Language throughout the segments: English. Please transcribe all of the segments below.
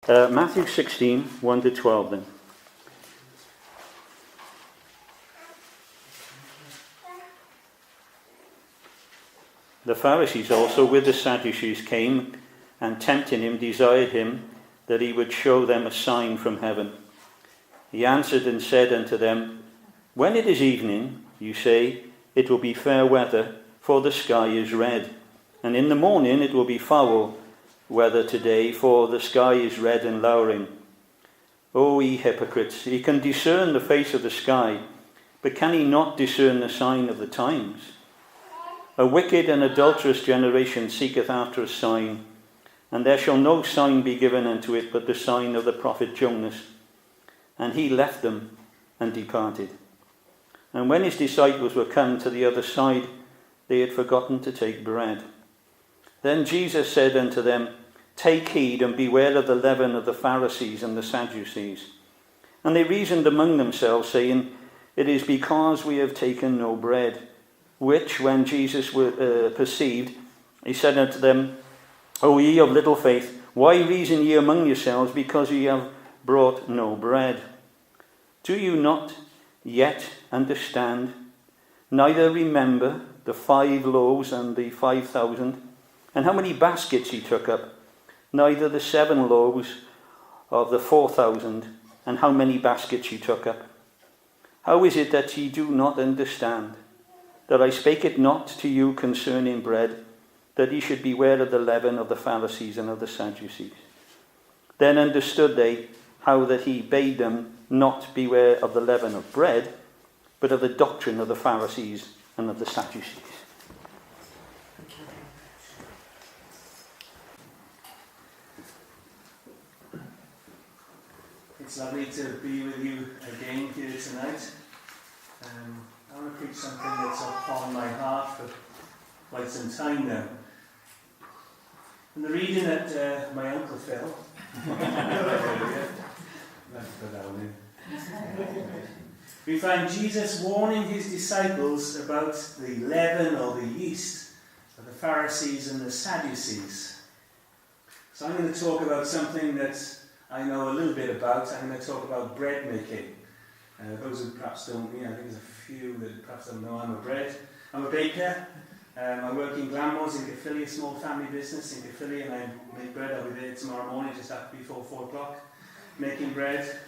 Matthew 16, 1 to 12 then. The Pharisees also with the Sadducees came and tempting him desired him that he would show them a sign from heaven. He answered and said unto them, When it is evening, you say, it will be fair weather, for the sky is red. And in the morning it will be foul weather today, for the sky is red and lowering. O ye hypocrites, ye can discern the face of the sky, but can ye not discern the sign of the times? A wicked and adulterous generation seeketh after a sign, and there shall no sign be given unto it but the sign of the prophet Jonas. And he left them and departed. And when his disciples were come to the other side, they had forgotten to take bread. Then Jesus said unto them, Take heed and beware of the leaven of the Pharisees and the Sadducees. And they reasoned among themselves, saying, It is because we have taken no bread. Which, when Jesus perceived, he said unto them, O ye of little faith, why reason ye among yourselves, because ye have brought no bread? Do you not yet understand, neither remember the 5 loaves and the 5,000, and how many baskets ye took up, neither the 7 loaves of the 4,000, and how many baskets ye took up? How is it that ye do not understand, that I spake it not to you concerning bread, that ye should beware of the leaven of the Pharisees and of the Sadducees? Then understood they how that he bade them not beware of the leaven of bread, but of the doctrine of the Pharisees and of the Sadducees. It's lovely to be with you again here tonight. I want to preach something that's upon my heart for quite some time now. And the reading that my Uncle Phil we find Jesus warning his disciples about the leaven or the yeast of the Pharisees and the Sadducees. So I'm going to talk about something that I know a little bit about. I'm going to talk about bread making. Those who perhaps don't, I think there's a few that perhaps don't know I'm a baker. I work in Glanmores in Caerphilly, a small family business in Caerphilly, and I make bread. I'll be there tomorrow morning, just before 4 o'clock, making bread.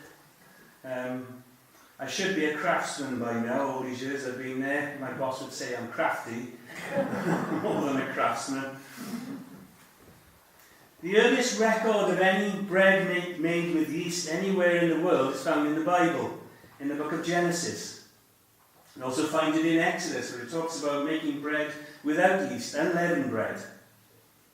I should be a craftsman by now. All these years I've been there. My boss would say I'm crafty, more than a craftsman. The earliest record of any bread made with yeast anywhere in the world is found in the Bible, in the book of Genesis. You can also find it in Exodus, where it talks about making bread without yeast, unleavened bread.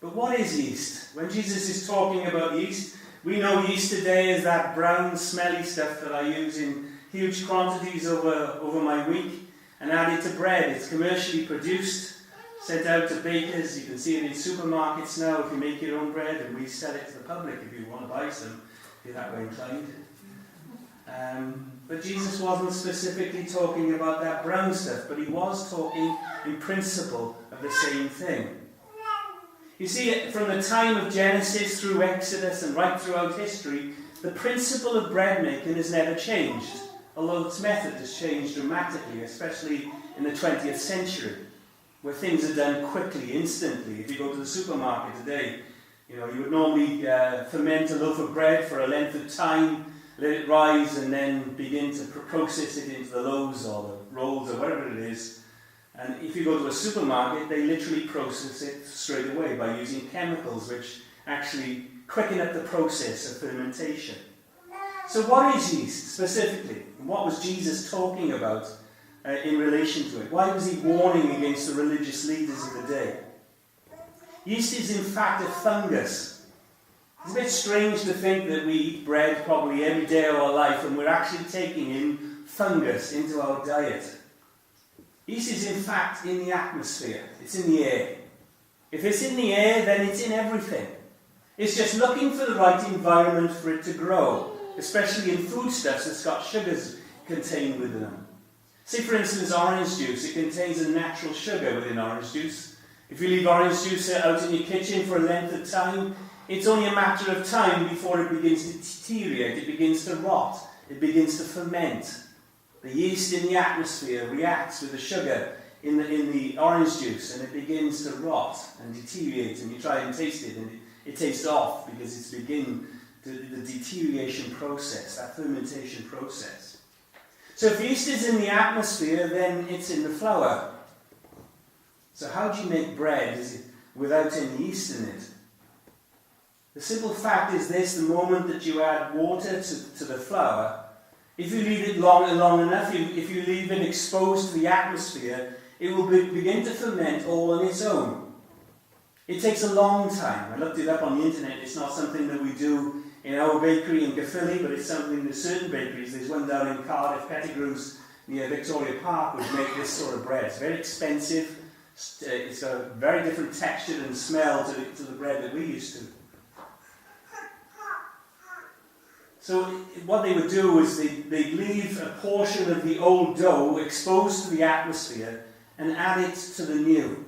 But what is yeast? When Jesus is talking about yeast, we know yeast today is that brown, smelly stuff that I use in huge quantities over my week and add it to bread. It's commercially produced, sent out to bakers. You can see it in supermarkets now if you make your own bread, and we sell it to the public if you want to buy some, if you're that way inclined. But Jesus wasn't specifically talking about that brown stuff, but he was talking in principle of the same thing. You see, from the time of Genesis through Exodus and right throughout history, the principle of bread making has never changed, although its method has changed dramatically, especially in the 20th century, where things are done quickly, instantly. If you go to the supermarket today, you would normally ferment a loaf of bread for a length of time, let it rise, and then begin to process it into the loaves or the rolls or whatever it is. And if you go to a supermarket, they literally process it straight away by using chemicals which actually quicken up the process of fermentation. So what is yeast specifically? And what was Jesus talking about in relation to it? Why was he warning against the religious leaders of the day? Yeast is in fact a fungus. It's a bit strange to think that we eat bread probably every day of our life and we're actually taking in fungus into our diet. Yeast is in fact in the atmosphere. It's in the air. If it's in the air, then it's in everything. It's just looking for the right environment for it to grow, especially in foodstuffs that's got sugars contained within them. Say for instance orange juice, it contains a natural sugar within orange juice. If you leave orange juice out in your kitchen for a length of time, it's only a matter of time before it begins to deteriorate, it begins to rot, it begins to ferment. The yeast in the atmosphere reacts with the sugar in the orange juice, and it begins to rot and deteriorate, and you try and taste it, and it tastes off because it's beginning the deterioration process, that fermentation process. So if yeast is in the atmosphere, then it's in the flour. So how do you make bread without any yeast in it? The simple fact is this: the moment that you add water to the flour, if you leave it long enough, if you leave it exposed to the atmosphere, it will begin to ferment all on its own. It takes a long time. I looked it up on the internet. It's not something that we do in our bakery in Caerphilly, but it's something that certain bakeries, there's one down in Cardiff, Pettigrew's, near Victoria Park, which make this sort of bread. It's very expensive. It's got a very different texture and smell to the bread that we used to. So what they would do is they'd leave a portion of the old dough exposed to the atmosphere and add it to the new.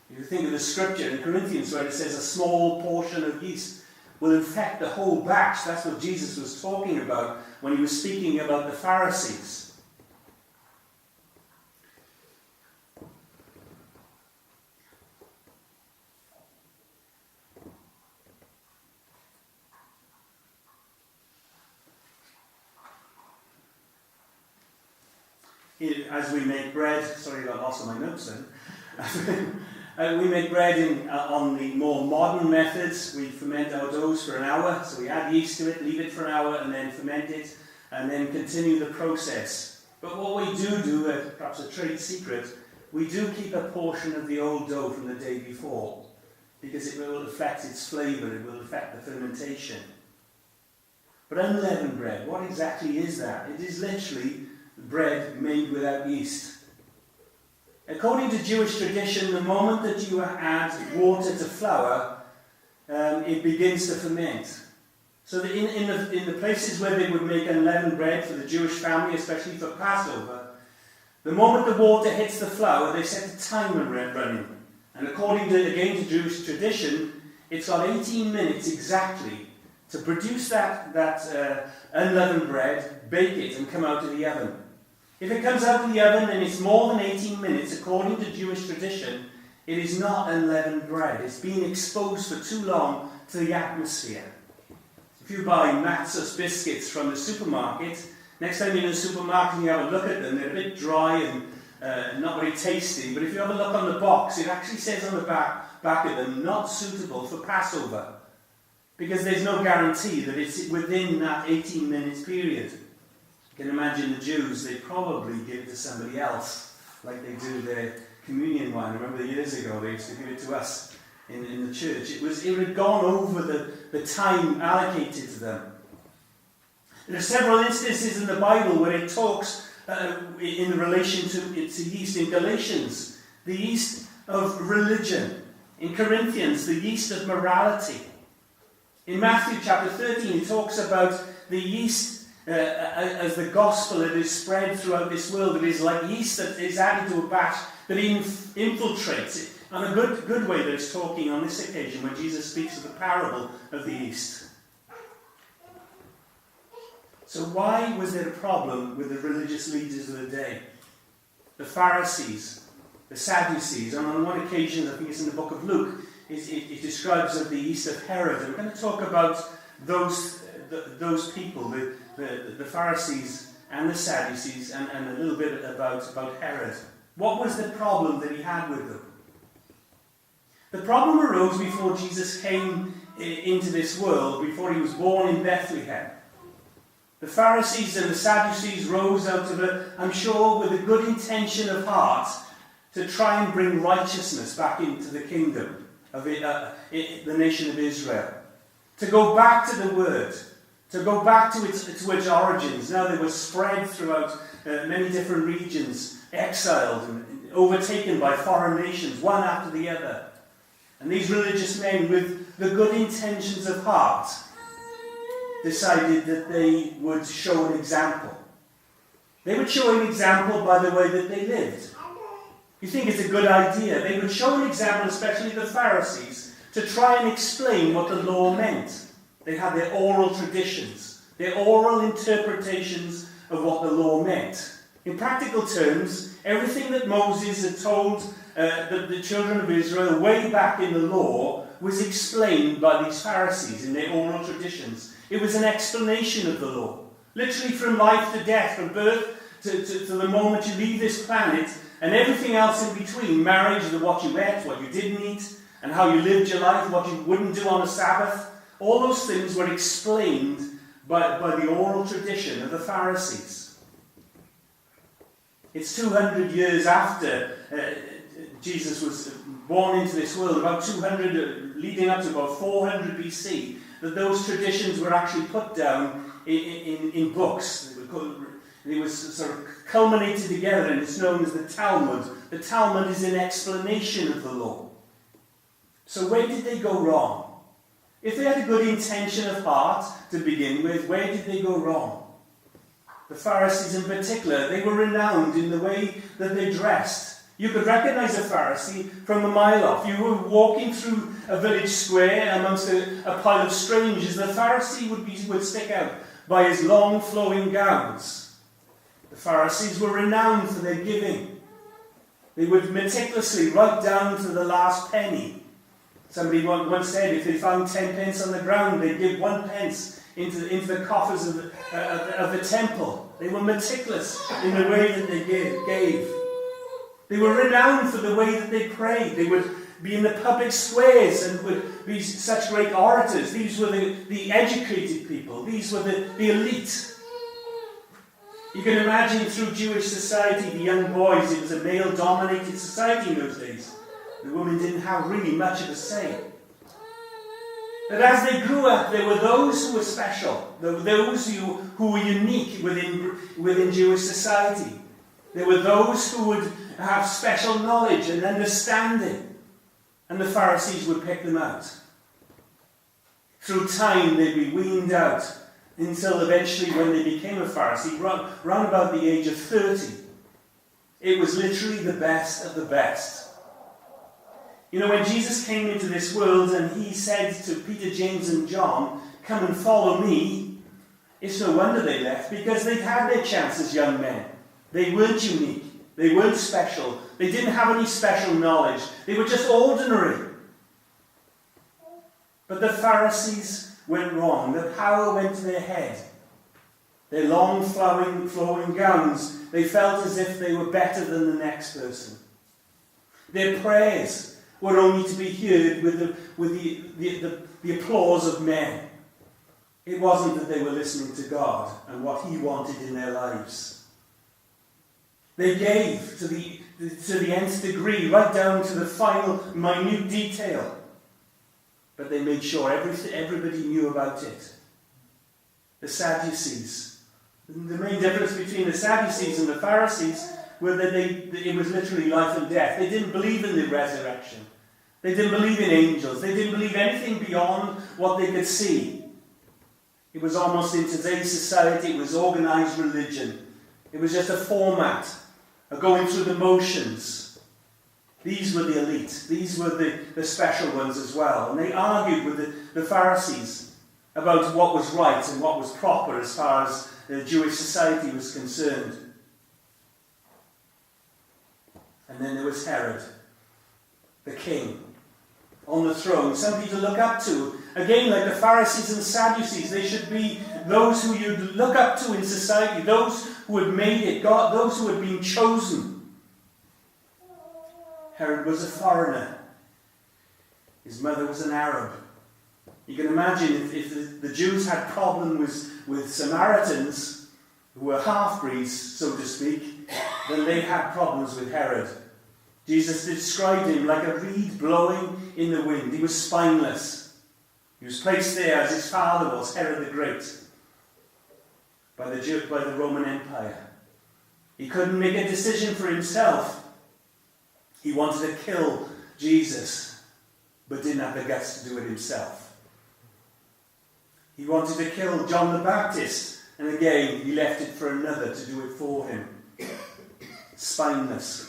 If you think of the scripture in Corinthians where it says a small portion of yeast will infect the whole batch, that's what Jesus was talking about when he was speaking about the Pharisees. As we make bread, sorry I got lost in my notes then. We make bread on the more modern methods. We ferment our doughs for an hour, so we add yeast to it, leave it for an hour, and then ferment it, and then continue the process. But what we do, perhaps a trade secret, we do keep a portion of the old dough from the day before, because it will affect its flavour, it will affect the fermentation. But unleavened bread, what exactly is that? It is literally bread made without yeast. According to Jewish tradition, the moment that you add water to flour, it begins to ferment. So that in the places where they would make unleavened bread for the Jewish family, especially for Passover, the moment the water hits the flour, they set a timer running. And according to Jewish tradition, it's got 18 minutes exactly to produce that unleavened bread, bake it, and come out of the oven. If it comes out of the oven and it's more than 18 minutes, according to Jewish tradition, it is not unleavened bread. It's been exposed for too long to the atmosphere. If you buy Matzos biscuits from the supermarket, next time you're in the supermarket and you have a look at them, they're a bit dry and not very tasty. But if you have a look on the box, it actually says on the back of them, not suitable for Passover. Because there's no guarantee that it's within that 18 minutes period. You can imagine the Jews, they probably give it to somebody else, like they do their communion wine. I remember years ago they used to give it to us in the church. It had gone over the time allocated to them. There are several instances in the Bible where it talks in relation to yeast. In Galatians, the yeast of religion. In Corinthians, the yeast of morality. In Matthew chapter 13, it talks about the yeast as the gospel that is spread throughout this world. It is like yeast that is added to a batch that infiltrates it. And a good way that it's talking on this occasion when Jesus speaks of the parable of the yeast. So why was there a problem with the religious leaders of the day? The Pharisees, the Sadducees, and on one occasion, I think it's in the book of Luke, it describes of the yeast of Herod. And we're going to talk about those people, the Pharisees and the Sadducees, and a little bit about Herod. What was the problem that he had with them? The problem arose before Jesus came into this world, before he was born in Bethlehem. The Pharisees and the Sadducees rose out of it, I'm sure, with a good intention of heart to try and bring righteousness back into the kingdom of the nation of Israel. To go back to the Word, to go back to its origins. Now they were spread throughout many different regions, exiled and overtaken by foreign nations, one after the other. And these religious men, with the good intentions of heart, decided that they would show an example. They would show an example by the way that they lived. You think it's a good idea? They would show an example, especially the Pharisees, to try and explain what the law meant. They had their oral traditions, their oral interpretations of what the law meant. In practical terms, everything that Moses had told the children of Israel way back in the law was explained by these Pharisees in their oral traditions. It was an explanation of the law. Literally from life to death, from birth to the moment you leave this planet, and everything else in between, marriage, what you ate, what you didn't eat, and how you lived your life, what you wouldn't do on a Sabbath, all those things were explained by the oral tradition of the Pharisees. It's 200 years after Jesus was born into this world, about 200, leading up to about 400 BC, that those traditions were actually put down in books. It was sort of culminated together, and it's known as the Talmud. The Talmud is an explanation of the law. So where did they go wrong? If they had a good intention of heart to begin with, where did they go wrong? The Pharisees in particular, they were renowned in the way that they dressed. You could recognize a Pharisee from a mile off. You were walking through a village square amongst a pile of strangers. The Pharisee would stick out by his long flowing gowns. The Pharisees were renowned for their giving. They would meticulously, right down to the last penny. Somebody once said if they found 10 pence on the ground, they'd give 1 pence into the coffers of the temple. They were meticulous in the way that they gave. They were renowned for the way that they prayed. They would be in the public squares and would be such great orators. These were the educated people. These were the elite. You can imagine through Jewish society, the young boys, it was a male-dominated society in those days. The women didn't have really much of a say. But as they grew up, there were those who were special. There were those who were unique within Jewish society. There were those who would have special knowledge and understanding. And the Pharisees would pick them out. Through time, they'd be weaned out until eventually when they became a Pharisee, round about the age of 30. It was literally the best of the best. You know, when Jesus came into this world and he said to Peter, James and John, "Come and follow me," it's no wonder they left, because they'd had their chance as young men. They weren't unique. They weren't special. They didn't have any special knowledge. They were just ordinary. But the Pharisees went wrong. The power went to their head. Their long flowing gowns, they felt as if they were better than the next person. Their prayers were only to be heard with the applause of men. It wasn't that they were listening to God and what he wanted in their lives. They gave to the nth degree, right down to the final minute detail. But they made sure everybody knew about it. The Sadducees. The main difference between the Sadducees and the Pharisees were that it was literally life and death. They didn't believe in the resurrection. They didn't believe in angels. They didn't believe anything beyond what they could see. It was almost in today's society, it was organized religion. It was just a format, of going through the motions. These were the elite. These were the special ones as well. And they argued with the Pharisees about what was right and what was proper as far as the Jewish society was concerned. And then there was Herod, the king, on the throne, somebody to look up to. Again, like the Pharisees and Sadducees, they should be those who you look up to in society, those who had made it, God, those who had been chosen. Herod was a foreigner. His mother was an Arab. You can imagine if the Jews had problems with Samaritans, who were half-breeds, so to speak, then they had problems with Herod. Jesus described him like a reed blowing in the wind. He was spineless. He was placed there as his father was, Herod the Great, by the Roman Empire. He couldn't make a decision for himself. He wanted to kill Jesus, but didn't have the guts to do it himself. He wanted to kill John the Baptist, and again, he left it for another to do it for him. Spineless.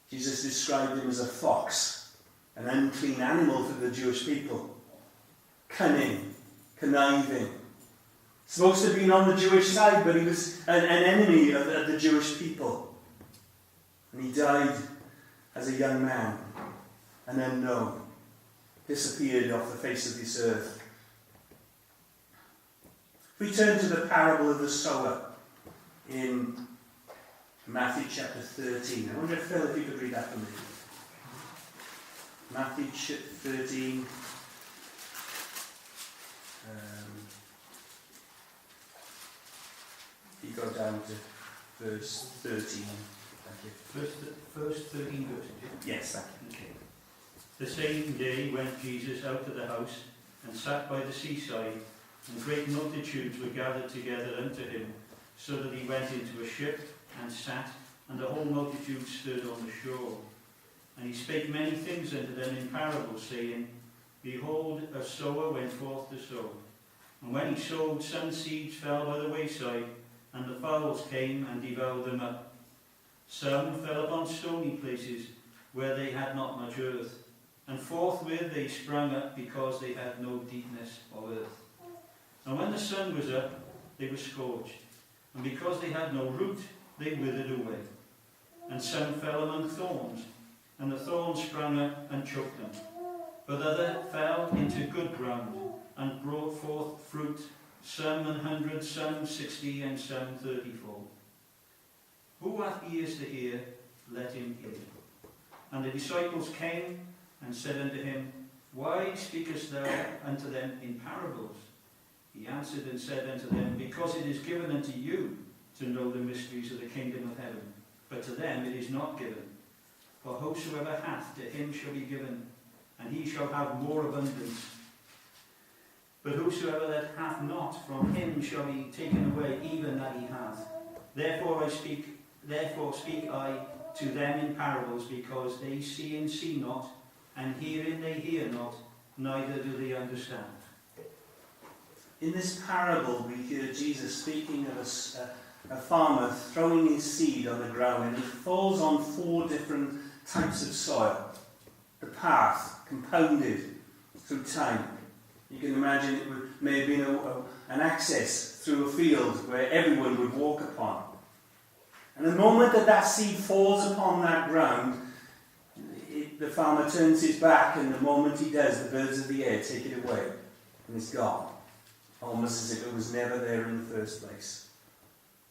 Jesus described him as a fox an unclean animal for the Jewish people. Cunning, conniving. Supposed to have been on the Jewish side, but he was an enemy of the Jewish people. And he died as a young man, an unknown, disappeared off the face of this earth. If we turn to the parable of the sower in Matthew chapter 13. I wonder if Phil, if you could read that for me. Matthew 13. You go down to verse 13. Thank you. First 13 verses. Yes, thank you. Okay. The same day went Jesus out of the house and sat by the seaside, and great multitudes were gathered together unto him, so that he went into a ship and sat, and the whole multitude stood on the shore. And he spake many things unto them in parables, saying, Behold, a sower went forth to sow. And when he sowed, some seeds fell by the wayside, and the fowls came and devoured them up. Some fell upon stony places, where they had not much earth, and forthwith they sprung up, because they had no deepness of earth. And when the sun was up, they were scorched, and because they had no root, they withered away. And some fell among thorns, and the thorns sprung up and choked them. But other fell into good ground, and brought forth fruit, some 100, some 60, and some 30-fold. Who hath ears to hear, let him hear. And the disciples came and said unto him, Why speakest thou unto them in parables? He answered and said unto them, Because it is given unto you to know the mysteries of the kingdom of heaven, but to them it is not given. For whosoever hath, to him shall be given, and he shall have more abundance. But whosoever that hath not, from him shall be taken away even that he hath. Therefore speak I to them in parables, because they see and see not, and hearing they hear not, neither do they understand. In this parable, we hear Jesus speaking of a farmer throwing his seed on the ground, and it falls on 4 different types of soil. The path, compounded through time. You can imagine it may have been an access through a field where everyone would walk upon. And the moment that seed falls upon that ground, the farmer turns his back, and the moment he does, the birds of the air take it away, and it's gone. Almost as if it was never there in the first place.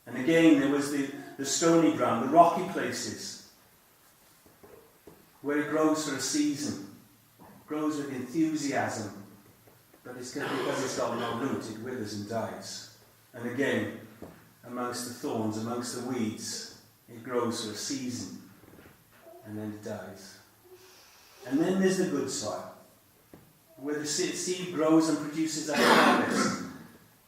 And again, there was the stony ground, the rocky places, where it grows for a season, grows with enthusiasm, but it's because it's got no root, it withers and dies. And again, amongst the thorns, amongst the weeds, it grows for a season, and then it dies. And then there's the good soil, where the seed grows and produces a harvest,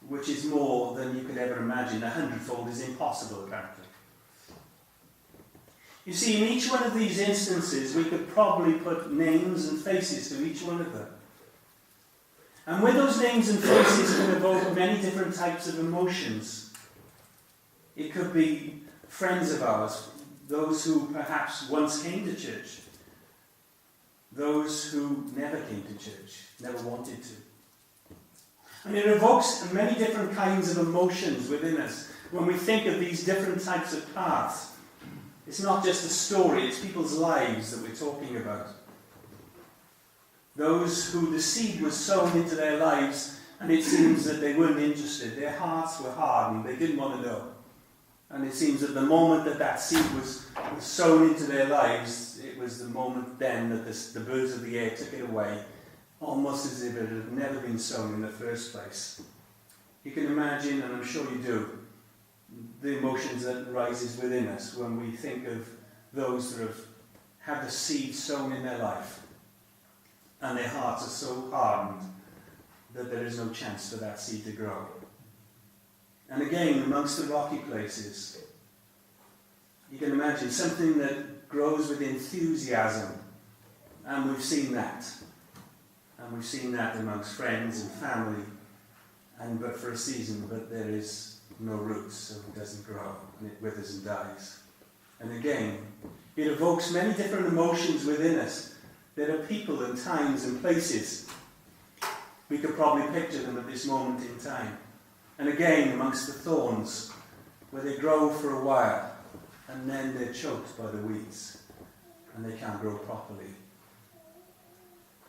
which is more than you could ever imagine. 100-fold is impossible, apparently. You see, in each one of these instances, we could probably put names and faces to each one of them. And with those names and faces can evoke many different types of emotions. It could be friends of ours, those who perhaps once came to church, those who never came to church, never wanted to. And it evokes many different kinds of emotions within us when we think of these different types of paths. It's not just a story, it's people's lives that we're talking about. Those who the seed was sown into their lives, and it seems that they weren't interested. Their hearts were hardened, they didn't want to know. And it seems that the moment that seed was sown into their lives, it was the moment then that the birds of the air took it away, almost as if it had never been sown in the first place. You can imagine, and I'm sure you do, the emotions that rises within us when we think of those that have had the seed sown in their life, and their hearts are so hardened that there is no chance for that seed to grow. And again, amongst the rocky places, you can imagine something that grows with enthusiasm, and we've seen that. And we've seen that amongst friends and family, but for a season, but there is no roots, so it doesn't grow, and it withers and dies. And again, it evokes many different emotions within us, there are people and times and places. We could probably picture them at this moment in time. And again, amongst the thorns, where they grow for a while, and then they're choked by the weeds, and they can't grow properly.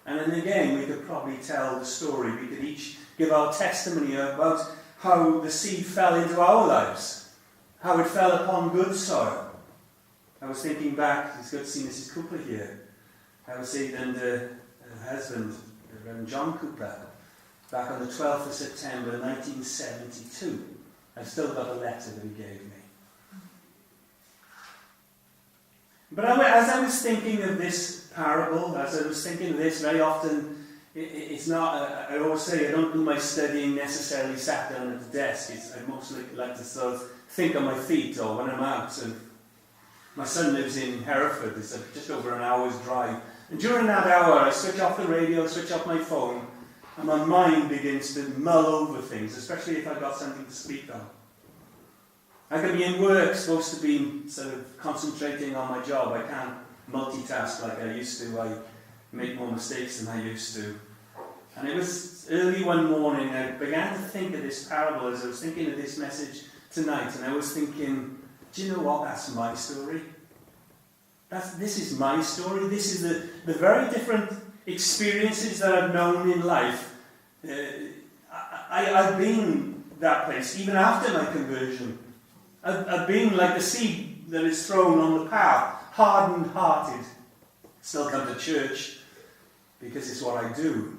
And then again, we could probably tell the story. We could each give our testimony about how the seed fell into our lives, how it fell upon good soil. I was thinking back, it's good to see Mrs. Cooper here. I was saying, and her husband, Reverend John Cooper, back on the 12th of September 1972. I've still got a letter that he gave me. But as I was thinking of this parable, as I was thinking of this, very often, it's not, I always say, I don't do my studying necessarily sat down at the desk. I mostly like to sort of think on my feet or when I'm out. And my son lives in Hereford, it's just over an hour's drive. And during that hour, I switch off the radio, switch off my phone, and my mind begins to mull over things, especially if I've got something to speak on. I can be in work, supposed to be sort of concentrating on my job. I can't multitask like I used to. I make more mistakes than I used to. And it was early one morning, I began to think of this parable as I was thinking of this message tonight, and I was thinking, do you know what? That's my story. This is my story. This is the very different experiences that I've known in life. I've been that place, even after my conversion. I've been like the seed that is thrown on the path, hardened-hearted. Still come to church because it's what I do.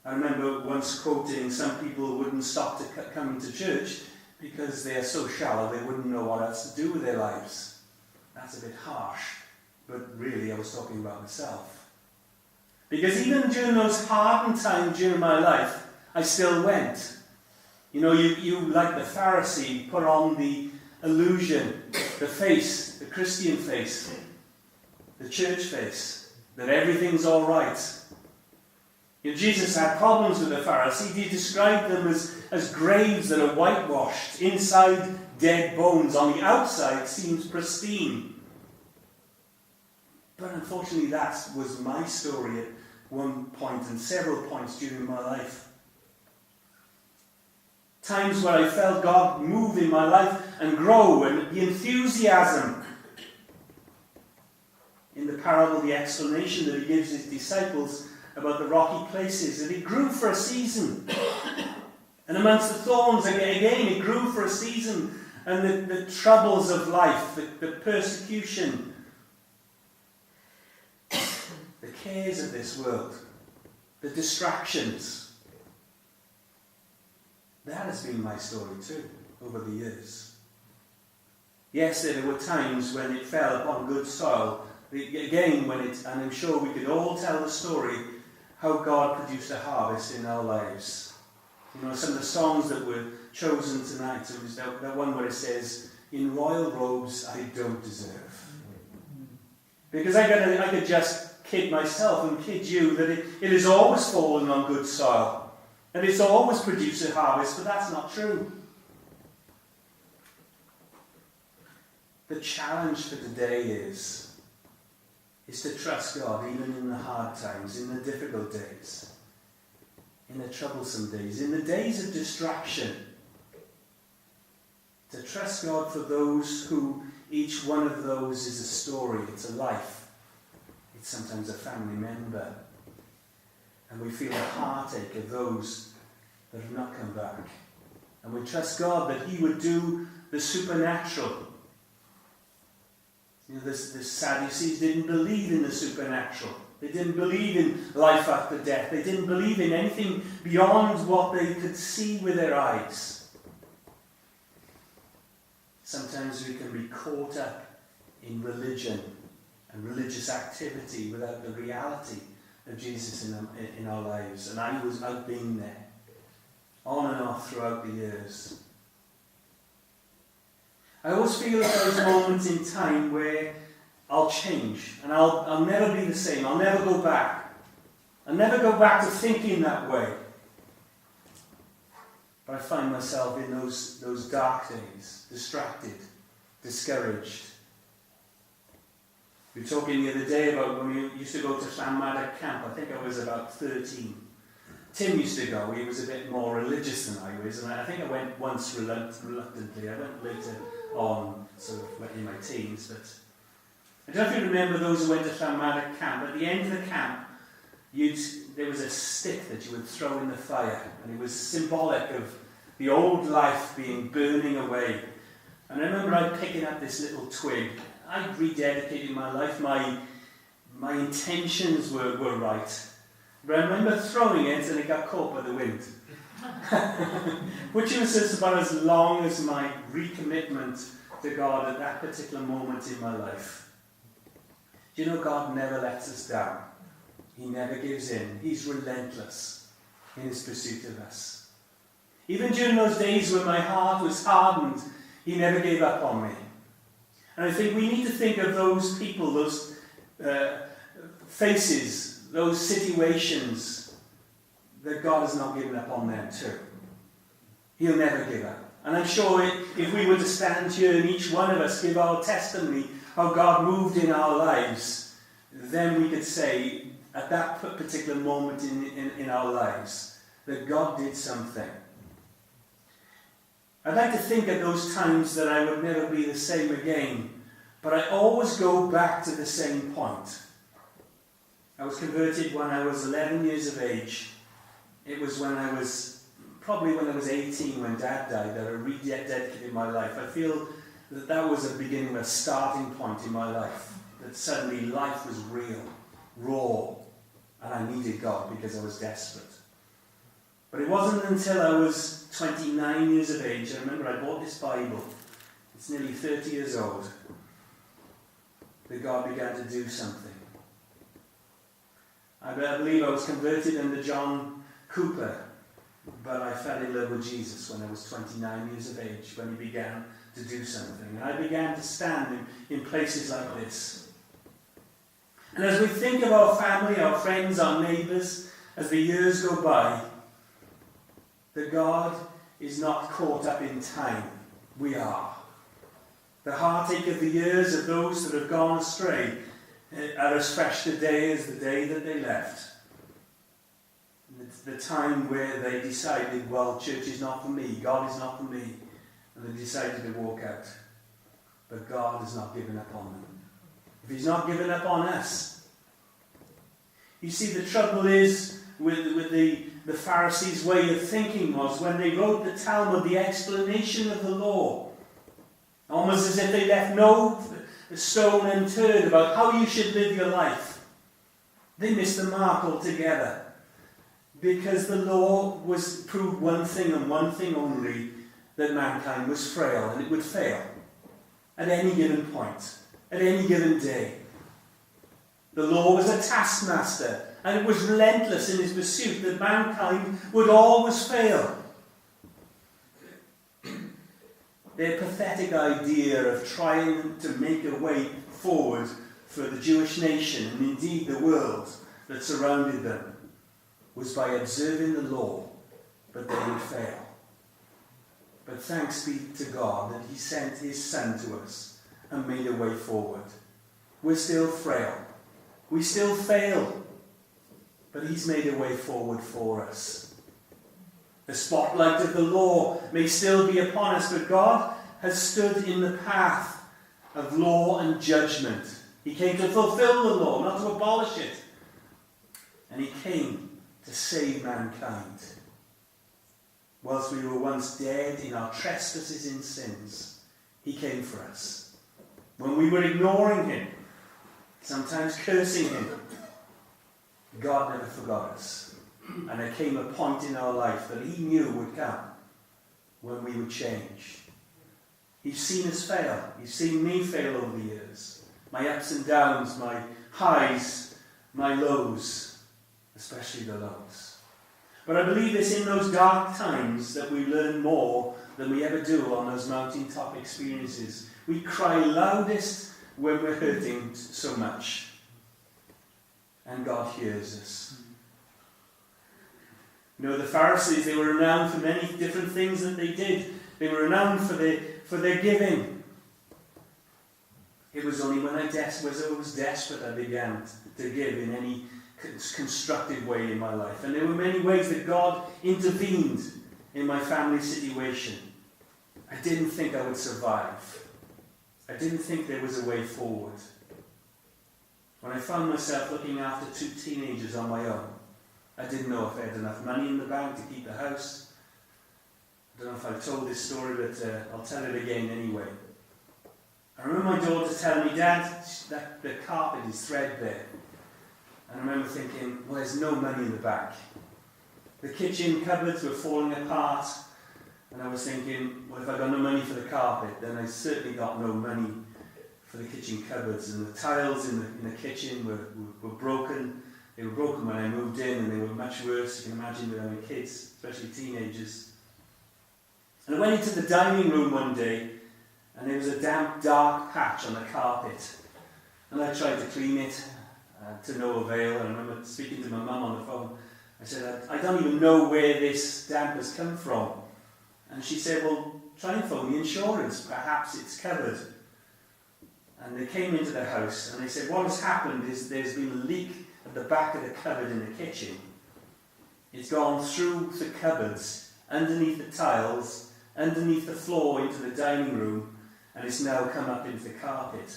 I remember once quoting, some people wouldn't stop to coming to church because they are so shallow they wouldn't know what else to do with their lives. That's a bit harsh, but really I was talking about myself. Because even during those hardened times during my life, I still went. You know, you like the Pharisee, put on the illusion, the face, the Christian face, the church face, that everything's all right. You know, Jesus had problems with the Pharisees. He described them as graves that are whitewashed, inside dead bones, on the outside seems pristine. But unfortunately that was my story at one point and several points during my life. Times where I felt God move in my life and grow, and the enthusiasm. In the parable, the explanation that he gives his disciples about the rocky places, that it grew for a season. And amongst the thorns, again, it grew for a season. And the troubles of life, the persecution, the cares of this world, the distractions. That has been my story too, over the years. Yes, there were times when it fell upon good soil. Again, and I'm sure we could all tell the story, how God produced a harvest in our lives. You know, some of the songs that were chosen tonight, it was that one where it says, "In royal robes I don't deserve." Because I could just kid myself and kid you that it has always fallen on good soil. And it's always produced a harvest, but that's not true. The challenge for today is to trust God even in the hard times, in the difficult days, in the troublesome days, in the days of distraction. To trust God for those who, each one of those is a story, it's a life. It's sometimes a family member. And we feel the heartache of those that have not come back. And we trust God that he would do the supernatural. You know, the Sadducees didn't believe in the supernatural. They didn't believe in life after death. They didn't believe in anything beyond what they could see with their eyes. Sometimes we can be caught up in religion and religious activity without the reality of Jesus in our lives. And I've been there, on and off throughout the years. I always feel that those moments in time where I'll change and I'll never be the same. I'll never go back. I'll never go back to thinking that way. But I find myself in those dark days, distracted, discouraged. We were talking the other day about when we used to go to Llanmaddock camp. I think I was about 13. Tim used to go. He was a bit more religious than I was, and I think I went once reluctantly. I went later on, sort of in my teens. But I don't know if you remember those who went to Penyrheol camp. At the end of the camp, there was a stick that you would throw in the fire, and it was symbolic of the old life being burning away. And I remember picking up this little twig. I'd rededicated my life. My intentions were right. But I remember throwing it, and it got caught by the wind. Which was just about as long as my recommitment to God at that particular moment in my life. Do you know God never lets us down? He never gives in. He's relentless in his pursuit of us. Even during those days when my heart was hardened, he never gave up on me. And I think we need to think of those people, those faces, those situations that God has not given up on them too. He'll never give up. And I'm sure if we were to stand here and each one of us give our testimony how God moved in our lives, then we could say at that particular moment in our lives that God did something. I'd like to think of those times that I would never be the same again, but I always go back to the same point. I was converted when I was 11 years of age. It was probably when I was 18 when Dad died that I rededicated my life. I feel that was a beginning, a starting point in my life. That suddenly life was real, raw, and I needed God because I was desperate. But it wasn't until I was 29 years of age, I remember I bought this Bible, it's nearly 30 years old, that God began to do something. I believe I was converted under John Cooper, but I fell in love with Jesus when I was 29 years of age, when he began to do something. And I began to stand in places like this. And as we think of our family, our friends, our neighbours, as the years go by, that God is not caught up in time. We are. The heartache of the years of those that have gone astray are as fresh today as the day that they left. The time where they decided, well, church is not for me, God is not for me, and they decided to walk out. But God has not given up on them. If he's not given up on us. You see, the trouble is with the Pharisees' way of thinking was when they wrote the Talmud, the explanation of the law, almost as if they left no stone unturned about how you should live your life. They missed the mark altogether. Because the law proved one thing and one thing only, that mankind was frail and it would fail at any given point, at any given day. The law was a taskmaster and it was relentless in his pursuit that mankind would always fail. Their pathetic idea of trying to make a way forward for the Jewish nation and indeed the world that surrounded them was by observing the law, but they would fail. But thanks be to God that he sent his Son to us and made a way forward. We're still frail. We still fail. But he's made a way forward for us. The spotlight of the law may still be upon us, but God has stood in the path of law and judgment. He came to fulfill the law, not to abolish it. And he came to save mankind. Whilst we were once dead in our trespasses and sins, he came for us. When we were ignoring him, sometimes cursing him, God never forgot us. And there came a point in our life that he knew would come when we would change. He's seen us fail. He's seen me fail over the years. My ups and downs, my highs, my lows. Especially the lows. But I believe it's in those dark times that we learn more than we ever do on those mountaintop experiences. We cry loudest when we're hurting so much. And God hears us. You know, the Pharisees, they were renowned for many different things that they did. They were renowned for their giving. It was only when I was desperate I began to give in any constructive way in my life. And there were many ways that God intervened in my family situation. I didn't think I would survive. I didn't think there was a way forward. When I found myself looking after 2 teenagers on my own, I didn't know if I had enough money in the bank to keep the house. I don't know if I've told this story, but I'll tell it again anyway. I remember my daughter telling me, Dad, that the carpet is threadbare. And I remember thinking, well, there's no money in the bank. The kitchen cupboards were falling apart. And I was thinking, well, if I got no money for the carpet, then I certainly got no money for the kitchen cupboards. And the tiles in the kitchen were broken. They were broken when I moved in, and they were much worse. You can imagine with having kids, especially teenagers. And I went into the dining room one day, and there was a damp, dark patch on the carpet. And I tried to clean it, to no avail. And I remember speaking to my mum on the phone. I said, I don't even know where this damp has come from. And she said, well, try and phone the insurance. Perhaps it's covered. And they came into the house, and they said, what has happened is there's been a leak at the back of the cupboard in the kitchen. It's gone through the cupboards, underneath the tiles, underneath the floor into the dining room, and it's now come up into the carpet.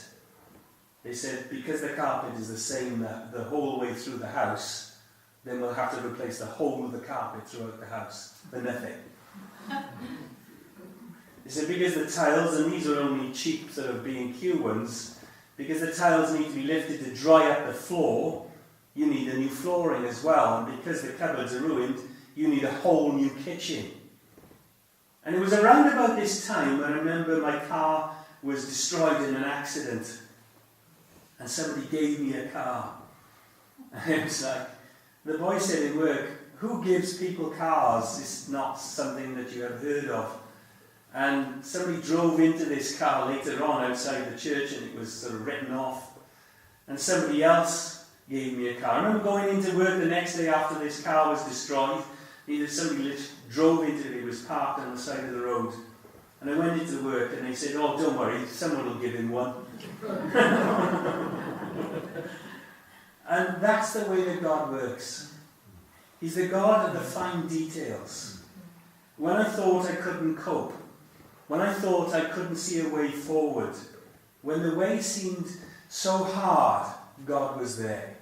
They said, because the carpet is the same the whole way through the house, then we'll have to replace the whole of the carpet throughout the house for nothing. They said, because the tiles, and these are only cheap sort of B&Q ones, because the tiles need to be lifted to dry up the floor, you need a new flooring as well. And because the cupboards are ruined, you need a whole new kitchen. And it was around about this time I remember my car was destroyed in an accident. And somebody gave me a car. And it was like, the boy said in work, who gives people cars? It's not something that you have heard of. And somebody drove into this car later on outside the church, and it was sort of written off. And somebody else gave me a car. I remember going into work the next day after this car was destroyed. Somebody drove into it. It was parked on the side of the road. And I went into work, and they said, oh, don't worry, someone will give him one. And that's the way that God works. He's the God of the fine details. When I thought I couldn't cope, when I thought I couldn't see a way forward, when the way seemed so hard, God was there.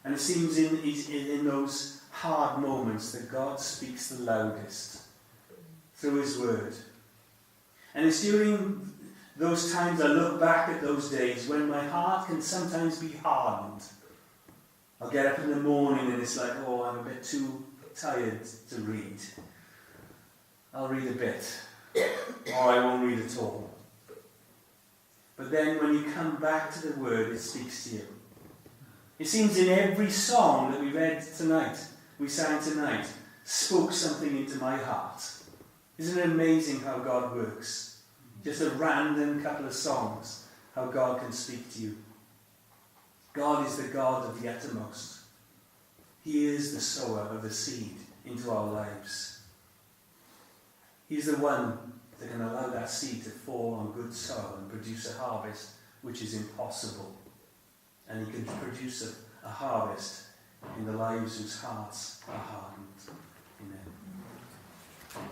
And it seems in those hard moments that God speaks the loudest through His Word. And it's during those times I look back at those days when my heart can sometimes be hardened. I'll get up in the morning and it's like, oh, I'm a bit too tired to read. I'll read a bit. Or I won't read at all. But then when you come back to the Word, it speaks to you. It seems in every song that we read tonight, we sang tonight, spoke something into my heart. Isn't it amazing how God works? Just a random couple of songs, how God can speak to you. God is the God of the uttermost. He is the sower of the seed into our lives. He's the one that can allow that seed to fall on good soil and produce a harvest which is impossible. And He can produce a harvest in the lives whose hearts are hardened. Amen.